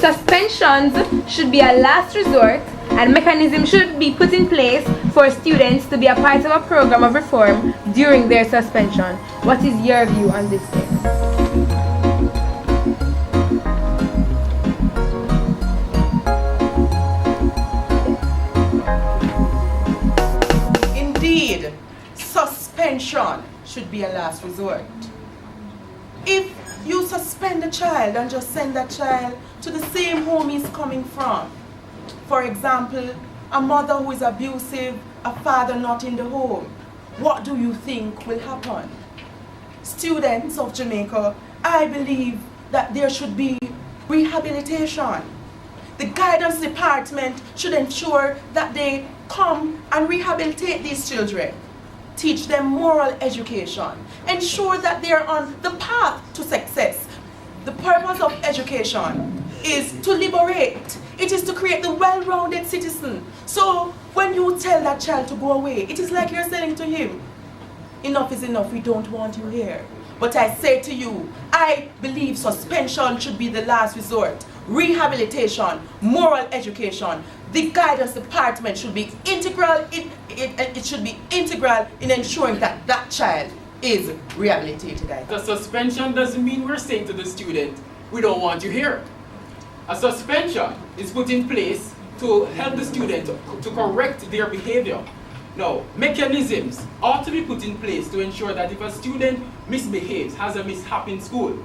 Suspensions should be a last resort, and mechanisms should be put in place for students to be a part of a program of reform during their suspension. What is your view on this thing? Indeed, suspension should be a last resort. If you suspend a child and just send that child to the same home he's coming from, for example, a mother who is abusive, a father not in the home, what do you think will happen? Students of Jamaica, I believe that there should be rehabilitation. The guidance department should ensure that they come and rehabilitate these children. Teach them moral education. Ensure that they're on the path to success. The purpose of education is to liberate. It is to create the well-rounded citizen. So when you tell that child to go away, it is like you're saying to him, enough is enough, we don't want you here. But I say to you, I believe suspension should be the last resort. Rehabilitation, moral education, the guidance department should be integral. It should be integral in ensuring that that child is rehabilitated. The suspension doesn't mean we're saying to the student, we don't want you here. A suspension is put in place to help the student to correct their behavior. Now, mechanisms ought to be put in place to ensure that if a student misbehaves, has a mishap in school,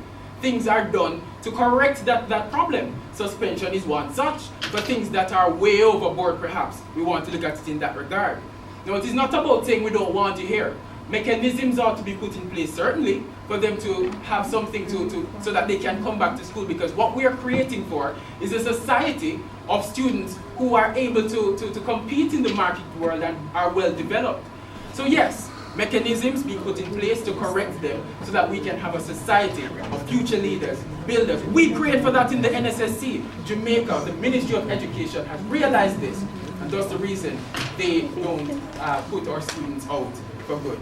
things are done to correct that problem. Suspension is one such. For things that are way overboard, perhaps, we want to look at it in that regard. Now, it is not about saying we don't want you here. Mechanisms ought to be put in place, certainly, for them to have something so that they can come back to school, because what we are creating for is a society of students who are able to compete in the market world and are well developed. So yes, mechanisms being put in place to correct them so that we can have a society of future leaders, builders. We create for that in the NSSC. Jamaica, the Ministry of Education, has realized this, and that's the reason they don't put our students out for good.